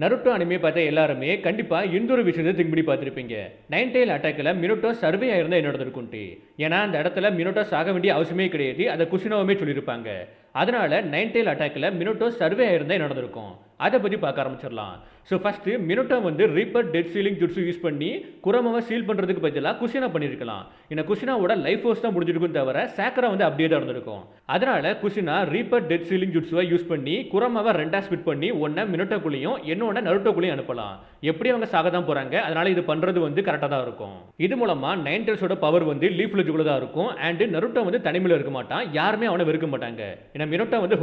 Naruto anime பார்த்த எல்லாருமே கண்டிப்பா இந்த ஒரு விஷயத்தை திங்க் பண்ணி பார்த்துருப்பீங்க. நைன் டெயில் அட்டாக்ல மினோட்டோ சர்வே ஆயிருந்தா என்ன நடந்திருக்கும்ட்டு. ஏன்னா அந்த இடத்துல மினோட்டோ சாக வேண்டிய அவசியமே கிடையாது. அதை குஷினோவுமே சொல்லியிருப்பாங்க. அதனால நைன் டெயில் அட்டாக்ல மினோட்டோ சர்வே ஆயிருந்தா என்ன நடந்திருக்கும். அதை பற்றி பார்க்க ஆரம்பிச்சிடலாம். ஸோ ஃபஸ்ட்டு மினோட்டோ வந்து reaper death sealing jutsu use பண்ணி குரமாவை சீல் பண்ணுறதுக்கு பதிலாக குஷினா பண்ணியிருக்கலாம். ஏன்னா குஷினாவோட லைஃப் ஃபோர்ஸ் தான் முடிஞ்சிருக்கும் தவிர சேக்கரா வந்து அப்படியே தான் இருந்திருக்கும். அதனால குஷினா ரீப்பர் டெட் சீலிங் ஜுட்ஸுவை யூஸ் பண்ணி குரமாவை ரெண்டா ஸ்பிட் பண்ணி ஒன்றை மினோட்டோக்குள்ளேயும் இன்னொன்று நருட்டோக்குள்ளேயும் அனுப்பலாம். எப்படி அவங்க சாக தான் போகிறாங்க, அதனால இது பண்ணுறது வந்து கரெக்டாக தான் இருக்கும். இது மூலமாக நைன் டெயில்ஸோட பவர் வந்து லீஃப் வில்லேஜுக்குள்ள தான் இருக்கும். அண்ட் நருட்டோ வந்து தனிமையில் இருக்க மாட்டான், யாருமே அவனை வெறுக்க மாட்டாங்க. ஏன்னா மினோட்டோ வந்து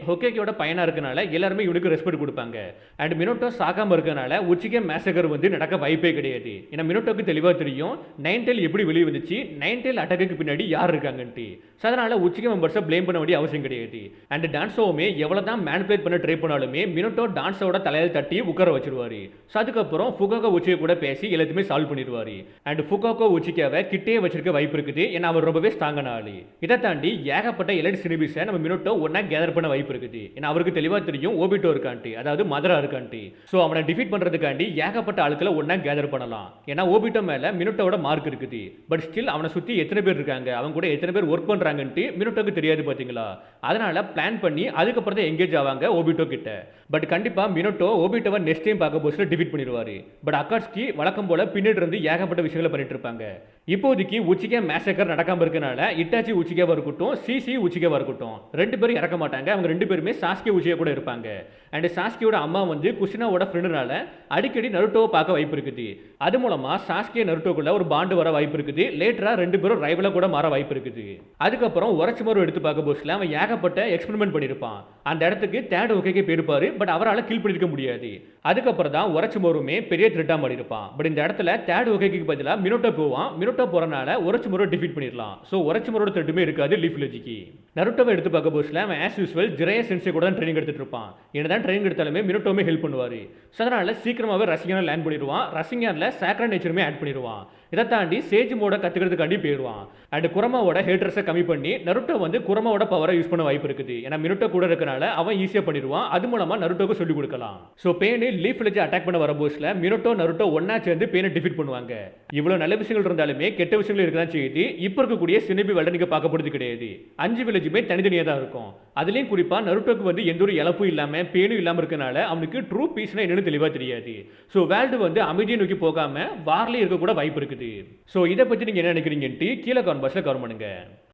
ஹொக்கேக்கியோட பையனாக இருக்கனால எல்லாருமே இவனுக்கு ரெஸ்பெக்ட் கொடுப்பாங்க. அண்ட் மினோட்டோ சாகாம இருக்கனால உச்சிகே மேசகர் வந்து நடக்க வாய்ப்பே கிடையாது. ஏன்னா மினோட்டோக்கு தெளிவாக தெரியும் நைன் டெயில் எப்படி வெளியே வந்துச்சு, நைன் டெயில் அட்டாக்கு பின்னாடி யார் இருக்காங்கன்ட்டு. ஸோ அதனால உச்சிகே மெம்பர்ஸை ப்ளேம் பண்ண வேண்டிய அவசியம் கிடையாது. அண்ட் டான்ஸோவுமே எவ்வளோ தான் மேனிபுலேட் பண்ண ட்ரை பண்ணாலுமே மினோட்டோ டான்ஸோட தலையில் தட்டி உட்கார வச்சிருவாரு. ஸோ அதுக்கப்புறம் ஃபுகாகோ உச்சிகே கூட பேசி எல்லாத்தையுமே சால்வ் பண்ணிடுவாரு. அண்ட் ஃபுகாகோ உச்சிகாவை கிட்டே வச்சிருக்க வாய்ப்பு இருக்குது. ஏன்னா அவர் ரொம்பவே ஸ்ட்ராங்கான ஆளு. இதை தாண்டி ஏகப்பட்ட எலைட் சினிபிஸை நம்ம மினோட்டோ ஒன்னா கேதர் பண்ண வாய்ப்பு இருக்குது. ஏன்னா அவருக்கு தெளிவாக தெரியும் ஓபிட்டோ இருக்கான்ட்டு, அதாவது மதரா இருக்கான்ட்டு. ஸோ அவனை டிஃபீட் பண்ணுறதுக்காண்டி ஏகப்பட்ட ஆட்களை ஒன்றா கேதர் பண்ணலாம். ஏன்னா ஓபிட்டோ மேலே மினோட்டோட மார்க் இருக்குது. பட் ஸ்டில் அவனை சுற்றி எத்தனை பேர் இருக்காங்க, அவங்க கூட எத்தனை பேர் ஒர்க் பண்ணுறாங்கன்ட்டு மினோட்டோக்கு தெரியாது பார்த்தீங்களா. அதனால பிளான் பண்ணி அதுக்கப்புறம் தான் எங்கேஜ் ஆவாங்க ஓபிட்டோ கிட்ட. பட் கண்டிப்பாக மினோட்டோ ஓபிட்டோவை நெக்ஸ்ட் டைம் பார்க்க போஸ்ட்ல டிஃபீட் பண்ணிடுவார். பட் அக்காட்ஸ்கி வழக்கம் போல பின்னாடி இருந்து ஏகப்பட்ட விஷயங்களை பண்ணிட்டு இருப்பாங்க. இப்போதைக்கு உச்சிகே மேசக்கர் நடக்காம இருக்கனால இட்டாச்சி உச்சிகேவா இருக்கட்டும், சிசி உச்சிகேவா இருக்கட்டும், ரெண்டு பேரும் இறக்க மாட்டாங்க. அவங்க ரெண்டு பேருமே சாஸ்கே உச்சிகா கூட இருப்பாங்க. அண்ட் சாஸ்கியோட அம்மா வந்து குஷினாவோட ஃப்ரெண்டுனால அடிக்கடி நருட்டோவை பார்க்க வாய்ப்பு இருக்குது. அது மூலமா சாஸ்கே நருட்டோக்குள்ள ஒரு பாண்டு வர வாய்ப்பு இருக்குது. லேட்டரா ரெண்டு பேரும் ரைவலா கூட மாற வாய்ப்பு இருக்குது. அதுக்கப்புறம் உரச்சிமோரு எடுத்து பார்க்க போஸ்ட்ல அவன் ஏகப்பட்ட எக்ஸ்பெரிமெண்ட் பண்ணியிருப்பான். அந்த இடத்துக்கு தேர்ட் ஓகேக்கே போயிருப்பாரு. பட் அவரால் கில் பண்ணிருக்க முடியாது. அதுக்கப்புறம் தான் உரச்சிமோருமே பெரிய த்ரெட்டா மாறி இருப்பான். பட் இந்த இடத்துல தேர்ட் ஓகேக்கு பதிலாக மினோட்டோ போவான். மினோட்டோ போறனால உரச்சிமோரை டிஃபீட் பண்ணிடலாம். ஸோ உரச்சிமோரோட த்ரெட்டுமே இருக்காது லீஃப் வில்லேஜுக்கு. நருட்டோவை எடுத்து பார்க்க போஸ்ட்ல அவன் ஆஸ் யூஸ்வல் ஜிரையா சென்சே கூட தான் ட்ரைனிங் எடுத்துட்டு இருப்பான். என்னதான் ட்ரைனிங் எடுத்தாலுமே மினோட்டோமே ஹெல்ப் பண்ணுவார். ஸோ அதனால சீக்கிரமாகவே ரசிகனாக லேண்ட் பண்ணிடுவான். ரசிகனில் சேக்ரா நேச்சருமே ஆட் பண்ணிடுவான். இதை தாண்டி சேஜ் மோட கற்றுக்கிறதுக்காண்டி போயிடுவான். அண்ட் குரமாவோட ஹேட்டர்ஸை கம்மி பண்ணி நருட்டோ வந்து குரமாவோட பவரை யூஸ் பண்ண வாய்ப்பு இருக்குது. ஏன்னா மினோட்டோ கூட இருக்கனால அவன் ஈஸியாக பண்ணிடுவான். அது மூலமாக நருட்டோக்கு சொல்லிக் கொடுக்கலாம். So Pain leaf village attack பண்ண வர போஸ்ட்ல மினோட்டோ நருட்டோ ஒன்னா சேர்ந்து பேனை டிஃபீட் பண்ணுவாங்க. இவ்வளோ நல்ல விஷயங்கள் இருந்தாலுமே கெட்ட விஷயங்கள் இருக்கலாம் செய்யுது. இப்போ இருக்கக்கூடிய சினிபி வெள்ளனிக்கு பார்க்கப்படுறது கிடையாது. 5 வில்லேஜுமே தனித்தனியாக தான் இருக்கும். அதுலேயும் குறிப்பாக நருட்டோக்கு வந்து எந்த ஒரு இழப்பும் இல்லாமல் பேனும் இல்லாமல் இருக்கனால அவனுக்கு ட்ரூ பீஸ்னா என்னன்னு தெளிவாக தெரியாது. ஸோ வேர்ல்டு வந்து அமைதியை நோக்கி போகாமல் வார்லேயே இருக்க கூட வாய்ப்பு இருக்குது. ஸோ இதை பற்றி நீங்கள் என்ன நினைக்கிறீங்கன்ட்டு கீழே கமெண்ட் பாக்ஸில் கமெண்ட் பண்ணுங்க.